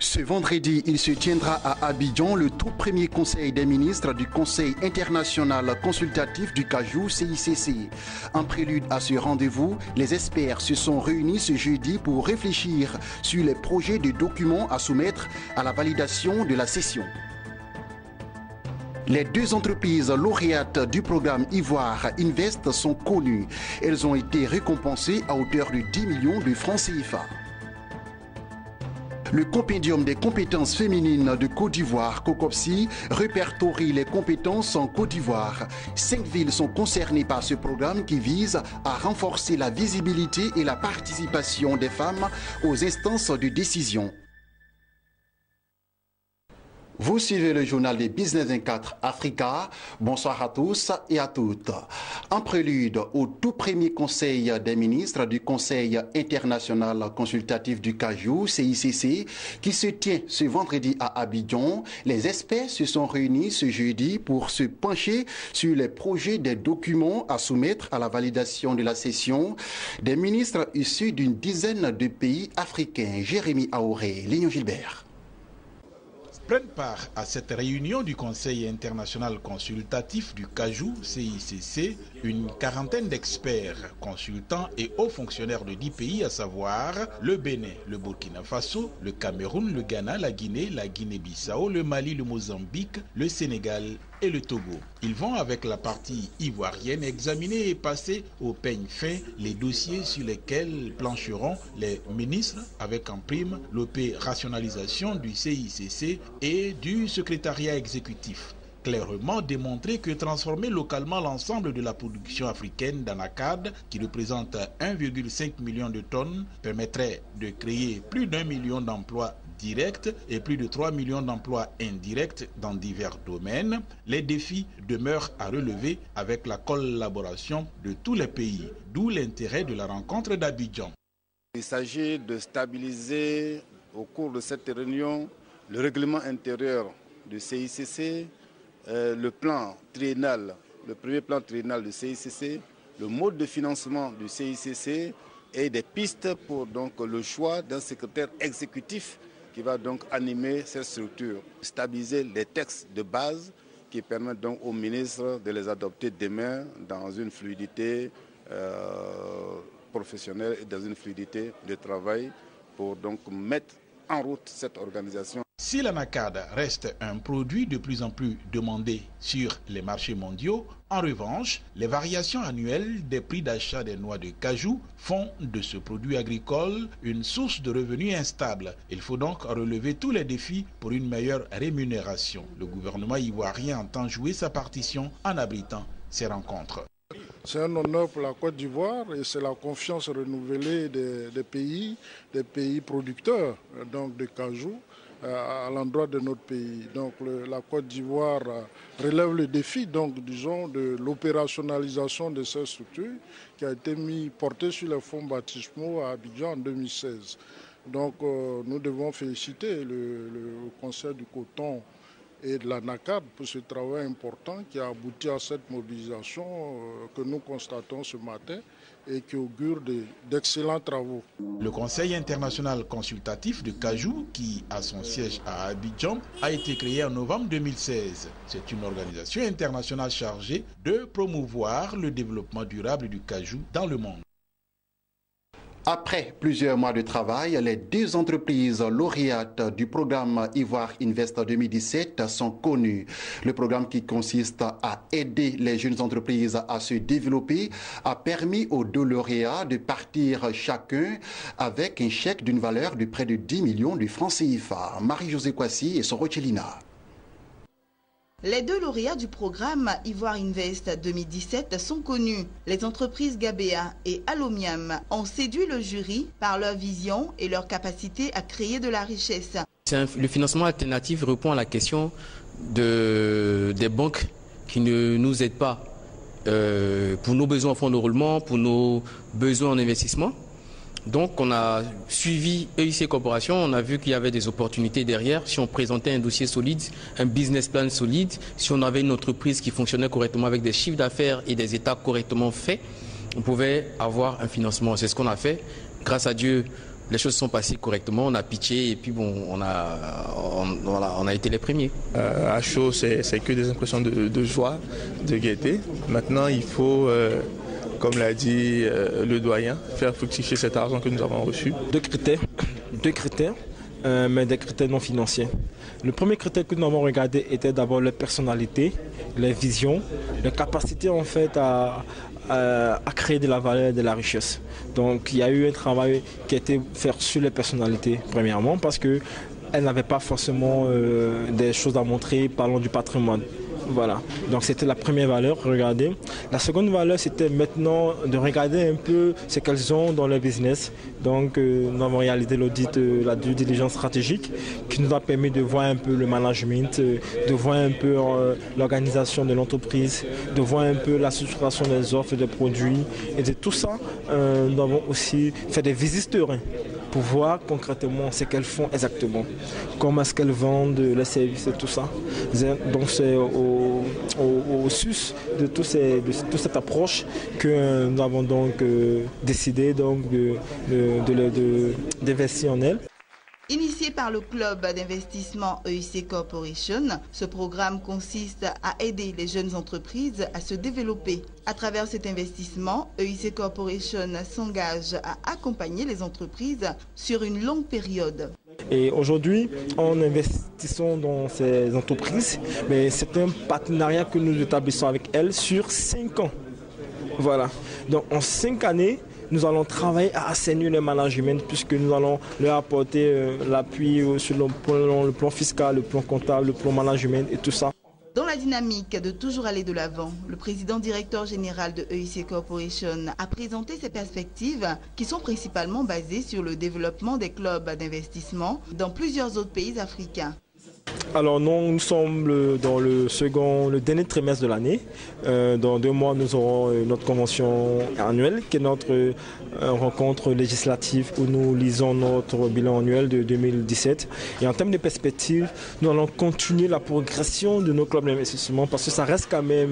Ce vendredi, il se tiendra à Abidjan le tout premier conseil des ministres du Conseil international consultatif du Cajou CICC. En prélude à ce rendez-vous, les experts se sont réunis ce jeudi pour réfléchir sur les projets de documents à soumettre à la validation de la session. Les deux entreprises lauréates du programme Ivoire Invest sont connues. Elles ont été récompensées à hauteur de 10 millions de francs CFA. Le compendium des compétences féminines de Côte d'Ivoire, COCOPSI, répertorie les compétences en Côte d'Ivoire. 5 villes sont concernées par ce programme qui vise à renforcer la visibilité et la participation des femmes aux instances de décision. Vous suivez le journal des Business 24 Africa. Bonsoir à tous et à toutes. En prélude au tout premier conseil des ministres du Conseil international consultatif du Cajou, CICC, qui se tient ce vendredi à Abidjan, les experts se sont réunis ce jeudi pour se pencher sur les projets des documents à soumettre à la validation de la session des ministres issus d'une dizaine de pays africains. Jérémy Aouré, Léon Gilbert. Prennent part à cette réunion du Conseil international consultatif du Cajou, CICC, une quarantaine d'experts, consultants et hauts fonctionnaires de 10 pays, à savoir le Bénin, le Burkina Faso, le Cameroun, le Ghana, la Guinée-Bissau, le Mali, le Mozambique, le Sénégal et le Togo. Ils vont, avec la partie ivoirienne, examiner et passer au peigne fin les dossiers sur lesquels plancheront les ministres, avec en prime l'opérationnalisation du CICC et du secrétariat exécutif. Clairement démontré que transformer localement l'ensemble de la production africaine d'anacarde, qui représente 1,5 million de tonnes, permettrait de créer plus d'1 million d'emplois directs et plus de 3 millions d'emplois indirects dans divers domaines. Les défis demeurent à relever avec la collaboration de tous les pays, d'où l'intérêt de la rencontre d'Abidjan. Il s'agit de stabiliser au cours de cette réunion le règlement intérieur du CICC, le plan triennal, le premier plan triennal du CICC, le mode de financement du CICC et des pistes pour donc le choix d'un secrétaire exécutif qui va donc animer cette structure, stabiliser les textes de base qui permettent donc aux ministres de les adopter demain dans une fluidité professionnelle et dans une fluidité de travail pour donc mettre en route cette organisation. Si l'anacarde reste un produit de plus en plus demandé sur les marchés mondiaux, en revanche, les variations annuelles des prix d'achat des noix de cajou font de ce produit agricole une source de revenus instable. Il faut donc relever tous les défis pour une meilleure rémunération. Le gouvernement ivoirien entend jouer sa partition en abritant ces rencontres. C'est un honneur pour la Côte d'Ivoire et c'est la confiance renouvelée des pays producteurs donc de cajou à l'endroit de notre pays. Donc la Côte d'Ivoire relève le défi donc, disons, de l'opérationnalisation de cette structure qui a été portée sur les fonds baptismaux à Abidjan en 2016. Donc nous devons féliciter le Conseil du coton et de l'anacarde pour ce travail important qui a abouti à cette mobilisation que nous constatons ce matin et qui augure d'excellents travaux. Le Conseil international consultatif de Cajou, qui a son siège à Abidjan, a été créé en novembre 2016. C'est une organisation internationale chargée de promouvoir le développement durable du cajou dans le monde. Après plusieurs mois de travail, les deux entreprises lauréates du programme Ivoire Invest 2017 sont connues. Le programme qui consiste à aider les jeunes entreprises à se développer a permis aux deux lauréats de partir chacun avec un chèque d'une valeur de près de 10 millions de francs CFA. Marie-Josée Kwasi et Sorochelina. Les deux lauréats du programme Ivoire Invest 2017 sont connus. Les entreprises Gabea et Alomiam ont séduit le jury par leur vision et leur capacité à créer de la richesse. Le financement alternatif répond à la question des banques qui ne nous aident pas pour nos besoins en fonds de roulement, pour nos besoins en investissement. Donc on a suivi EIC Corporation, on a vu qu'il y avait des opportunités derrière. Si on présentait un dossier solide, un business plan solide, si on avait une entreprise qui fonctionnait correctement avec des chiffres d'affaires et des états correctement faits, on pouvait avoir un financement. C'est ce qu'on a fait. Grâce à Dieu, les choses sont passées correctement, on a pitché et puis bon, on a été les premiers. À chaud, c'est que des impressions de joie, de gaieté. Maintenant, il faut, comme l'a dit le doyen, faire fructifier cet argent que nous avons reçu. Deux critères, mais des critères non financiers. Le premier critère que nous avons regardé était d'abord leur personnalité, les visions, les capacités en fait à créer de la valeur et de la richesse. Donc il y a eu un travail qui a été fait sur les personnalités, premièrement, parce qu'elles n'avaient pas forcément des choses à montrer parlant du patrimoine. Voilà, donc c'était la première valeur, regardez. La seconde valeur, c'était maintenant de regarder un peu ce qu'elles ont dans leur business. Donc nous avons réalisé l'audit, la due diligence stratégique qui nous a permis de voir un peu le management, de voir un peu l'organisation de l'entreprise, de voir un peu la structuration des offres, des produits. Et de tout ça, nous avons aussi fait des visites terrain pour voir concrètement ce qu'elles font exactement, comment est-ce qu'elles vendent les services et tout ça. Donc c'est au sus de toute cette approche que nous avons donc décidé donc d'investir en elles. Initié par le club d'investissement EIC Corporation, ce programme consiste à aider les jeunes entreprises à se développer. À travers cet investissement, EIC Corporation s'engage à accompagner les entreprises sur une longue période. Et aujourd'hui, en investissant dans ces entreprises, mais c'est un partenariat que nous établissons avec elles sur 5 ans. Voilà. Donc en 5 années, nous allons travailler à assainir le management puisque nous allons leur apporter l'appui sur le plan fiscal, le plan comptable, le plan management et tout ça. Dans la dynamique de toujours aller de l'avant, le président directeur général de EIC Corporation a présenté ses perspectives qui sont principalement basées sur le développement des clubs d'investissement dans plusieurs autres pays africains. Alors nous sommes dans le dernier trimestre de l'année. Dans 2 mois, nous aurons notre convention annuelle qui est notre rencontre législative où nous lisons notre bilan annuel de 2017. Et en termes de perspectives, nous allons continuer la progression de nos clubs d'investissement parce que ça reste quand même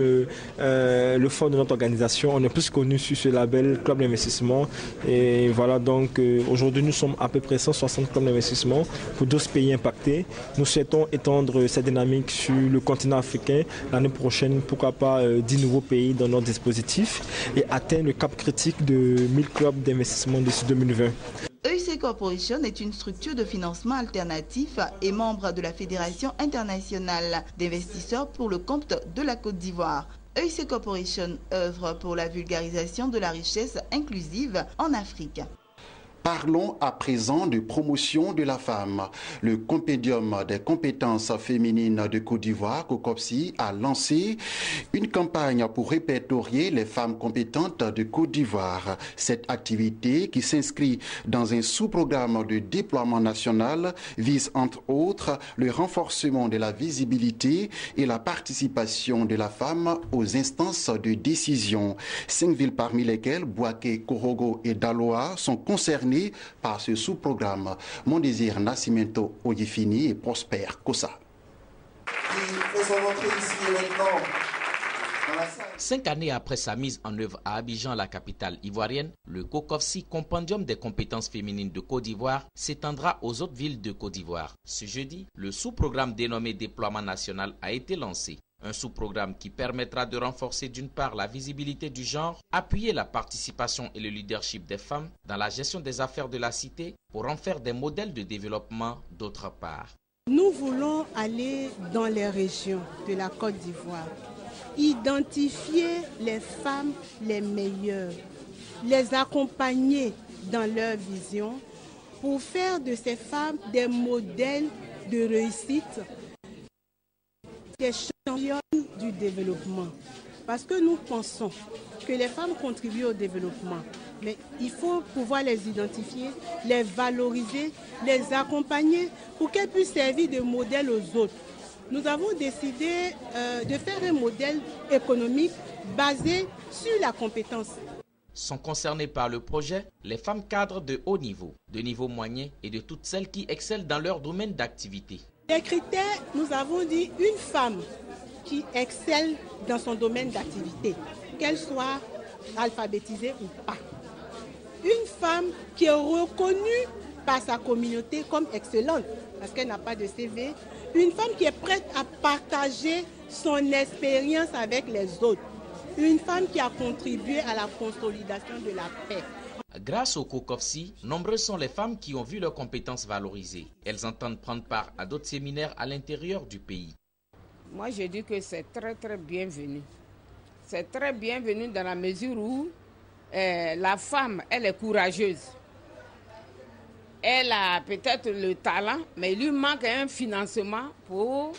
le fond de notre organisation. On est plus connu sur ce label club d'investissement. Et voilà, donc aujourd'hui, nous sommes à peu près 160 clubs d'investissement pour 12 pays impactés. Nous souhaitons étendre cette dynamique sur le continent africain. L'année prochaine, pourquoi pas 10 nouveaux pays dans notre dispositif et atteindre le cap critique de 1000 clubs d'investissement d'ici 2020. EIC Corporation est une structure de financement alternatif et membre de la Fédération internationale d'investisseurs pour le compte de la Côte d'Ivoire. EIC Corporation œuvre pour la vulgarisation de la richesse inclusive en Afrique. Parlons à présent de promotion de la femme. Le Compendium des compétences féminines de Côte d'Ivoire, COCOPSI, a lancé une campagne pour répertorier les femmes compétentes de Côte d'Ivoire. Cette activité, qui s'inscrit dans un sous-programme de déploiement national, vise entre autres le renforcement de la visibilité et la participation de la femme aux instances de décision. 5 villes parmi lesquelles Bouaké, Korogo et Daloa sont concernées par ce sous-programme. Mon désir Nascimento Oyefini et Prosper Kossa. 5 années après sa mise en œuvre à Abidjan, la capitale ivoirienne, le COCOPSI, Compendium des compétences féminines de Côte d'Ivoire, s'étendra aux autres villes de Côte d'Ivoire. Ce jeudi, le sous-programme dénommé Déploiement national a été lancé. Un sous-programme qui permettra de renforcer d'une part la visibilité du genre, appuyer la participation et le leadership des femmes dans la gestion des affaires de la cité pour en faire des modèles de développement d'autre part. Nous voulons aller dans les régions de la Côte d'Ivoire, identifier les femmes les meilleures, les accompagner dans leur vision pour faire de ces femmes des modèles de réussite, des championnes du développement. Parce que nous pensons que les femmes contribuent au développement, mais il faut pouvoir les identifier, les valoriser, les accompagner pour qu'elles puissent servir de modèle aux autres. Nous avons décidé de faire un modèle économique basé sur la compétence. Sont concernées par le projet les femmes cadres de haut niveau, de niveau moyen et de toutes celles qui excellent dans leur domaine d'activité. Les critères, nous avons dit une femme qui excelle dans son domaine d'activité, qu'elle soit alphabétisée ou pas. une femme qui est reconnue par sa communauté comme excellente, parce qu'elle n'a pas de CV, une femme qui est prête à partager son expérience avec les autres, une femme qui a contribué à la consolidation de la paix. Grâce au COCOFSI, nombreuses sont les femmes qui ont vu leurs compétences valorisées. Elles entendent prendre part à d'autres séminaires à l'intérieur du pays. Moi, je dis que c'est très bienvenu. C'est très bienvenu dans la mesure où la femme, elle est courageuse. Elle a peut-être le talent, mais il lui manque un financement pour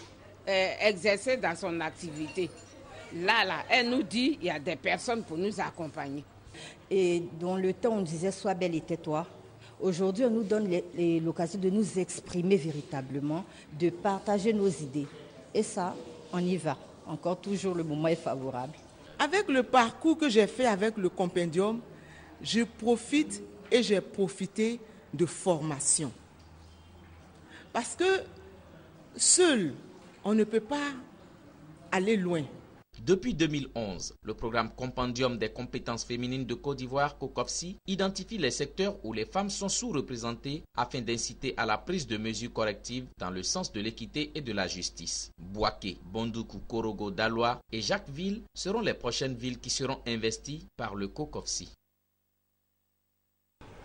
exercer dans son activité. Là, elle nous dit qu'il y a des personnes pour nous accompagner. Et dans le temps, on disait « sois belle et tais-toi ». Aujourd'hui, on nous donne l'occasion de nous exprimer véritablement, de partager nos idées. Et ça, on y va. Encore toujours, le moment est favorable. Avec le parcours que j'ai fait avec le compendium, je profite et j'ai profité de formation. Parce que seul, on ne peut pas aller loin. Depuis 2011, le programme Compendium des compétences féminines de Côte d'Ivoire, COCOFSI, identifie les secteurs où les femmes sont sous-représentées afin d'inciter à la prise de mesures correctives dans le sens de l'équité et de la justice. Bouaké, Bondoukou, Korogo, Daloa et Jacquesville seront les prochaines villes qui seront investies par le COCOFSI.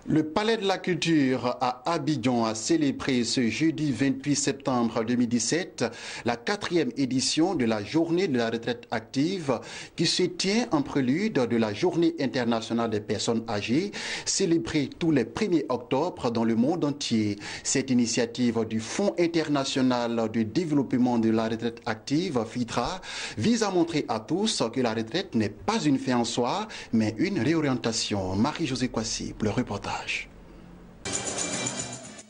Le Palais de la Culture à Abidjan a célébré ce jeudi 28 septembre 2017 la 4e édition de la Journée de la retraite active qui se tient en prélude de la Journée internationale des personnes âgées célébrée tous les 1er octobre dans le monde entier. Cette initiative du Fonds international de développement de la retraite active, FIDRA, vise à montrer à tous que la retraite n'est pas une fin en soi, mais une réorientation. Marie-Josée Kwasi, le reportage.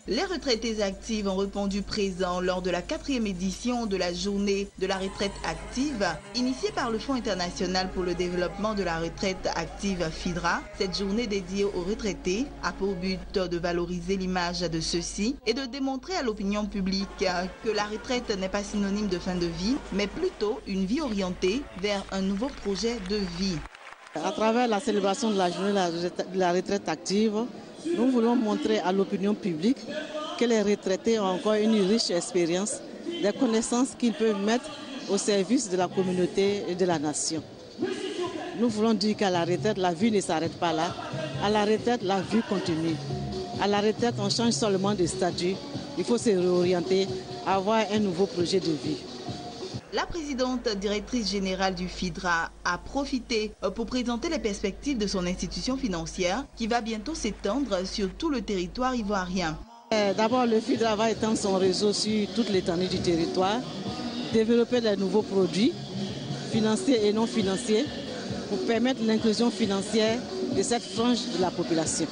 Les retraités actives ont répondu présent lors de la 4e édition de la Journée de la retraite active, initiée par le Fonds international pour le développement de la retraite active FIDRA. Cette journée dédiée aux retraités a pour but de valoriser l'image de ceux-ci et de démontrer à l'opinion publique que la retraite n'est pas synonyme de fin de vie, mais plutôt une vie orientée vers un nouveau projet de vie. À travers la célébration de la Journée de la retraite active, nous voulons montrer à l'opinion publique que les retraités ont encore une riche expérience, des connaissances qu'ils peuvent mettre au service de la communauté et de la nation. Nous voulons dire qu'à la retraite, la vie ne s'arrête pas là. À la retraite, la vie continue. À la retraite, on change seulement de statut. Il faut se réorienter, avoir un nouveau projet de vie. La présidente directrice générale du FIDRA a profité pour présenter les perspectives de son institution financière qui va bientôt s'étendre sur tout le territoire ivoirien. D'abord, le FIDRA va étendre son réseau sur toute l'étendue du territoire, développer de nouveaux produits financiers et non financiers pour permettre l'inclusion financière de cette frange de la population.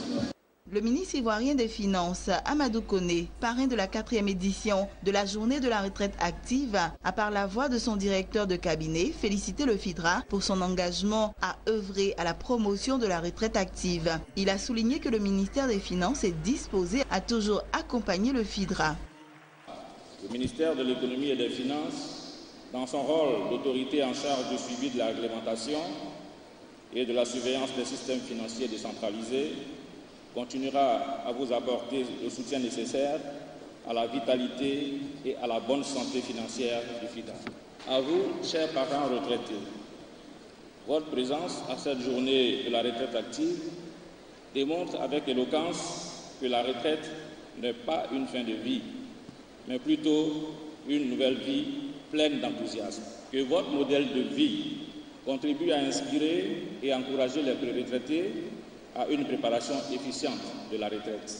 Le ministre ivoirien des Finances, Amadou Koné, parrain de la 4e édition de la Journée de la retraite active, a par la voix de son directeur de cabinet félicité le FIDRA pour son engagement à œuvrer à la promotion de la retraite active. Il a souligné que le ministère des Finances est disposé à toujours accompagner le FIDRA. Le ministère de l'Économie et des Finances, dans son rôle d'autorité en charge du suivi de la réglementation et de la surveillance des systèmes financiers décentralisés, continuera à vous apporter le soutien nécessaire à la vitalité et à la bonne santé financière du FIDRA. À vous, chers parents retraités, votre présence à cette journée de la retraite active démontre avec éloquence que la retraite n'est pas une fin de vie, mais plutôt une nouvelle vie pleine d'enthousiasme. Que votre modèle de vie contribue à inspirer et encourager les retraités à une préparation efficiente de la retraite.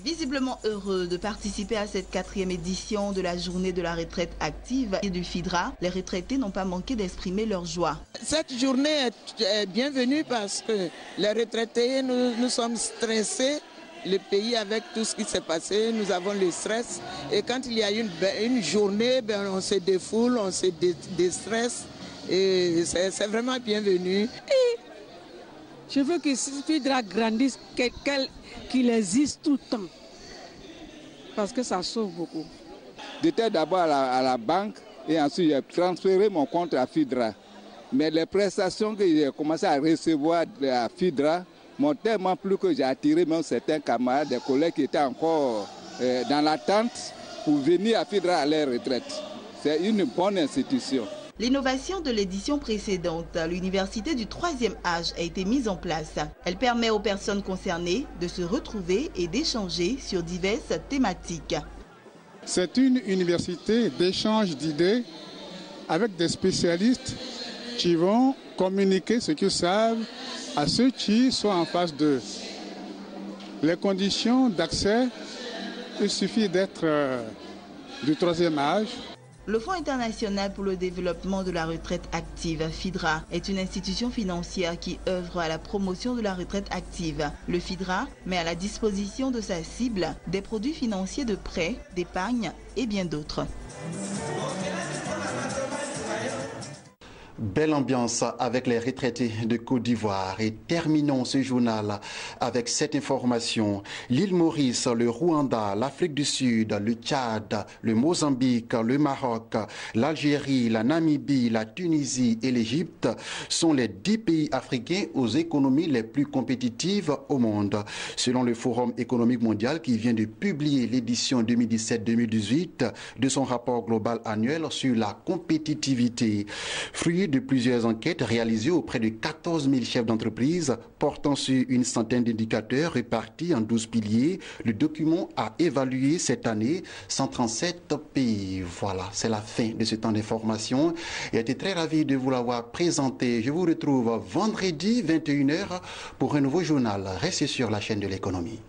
Visiblement heureux de participer à cette 4e édition de la Journée de la retraite active et du FIDRA, les retraités n'ont pas manqué d'exprimer leur joie. Cette journée est bienvenue parce que les retraités, nous sommes stressés. Le pays avec tout ce qui s'est passé, nous avons le stress. Et quand il y a une journée, on se défoule, on se déstresse. Et c'est vraiment bienvenu. Et je veux que ce FIDRA grandisse, qu'il existe tout le temps. Parce que ça sauve beaucoup. J'étais d'abord à la banque et ensuite j'ai transféré mon compte à FIDRA. Mais les prestations que j'ai commencé à recevoir de la FIDRA m'ont tellement plu que j'ai attiré même certains camarades, des collègues qui étaient encore dans l'attente pour venir à FIDRA à leur retraite. C'est une bonne institution. L'innovation de l'édition précédente, l'université du 3e âge a été mise en place. Elle permet aux personnes concernées de se retrouver et d'échanger sur diverses thématiques. C'est une université d'échange d'idées avec des spécialistes qui vont communiquer ce qu'ils savent à ceux qui sont en face d'eux. Les conditions d'accès, il suffit d'être du 3e âge. Le Fonds international pour le développement de la retraite active, FIDRA, est une institution financière qui œuvre à la promotion de la retraite active. Le FIDRA met à la disposition de sa cible des produits financiers de prêt, d'épargne et bien d'autres. Belle ambiance avec les retraités de Côte d'Ivoire. Et terminons ce journal avec cette information. L'île Maurice, le Rwanda, l'Afrique du Sud, le Tchad, le Mozambique, le Maroc, l'Algérie, la Namibie, la Tunisie et l'Égypte sont les 10 pays africains aux économies les plus compétitives au monde. Selon le Forum économique mondial qui vient de publier l'édition 2017-2018 de son rapport global annuel sur la compétitivité. Fruit de plusieurs enquêtes réalisées auprès de 14 000 chefs d'entreprise portant sur une centaine d'indicateurs répartis en 12 piliers, le document a évalué cette année 137 pays. Voilà, c'est la fin de ce temps d'information. J'ai été très ravi de vous l'avoir présenté. Je vous retrouve vendredi 21h pour un nouveau journal. Restez sur la chaîne de l'économie.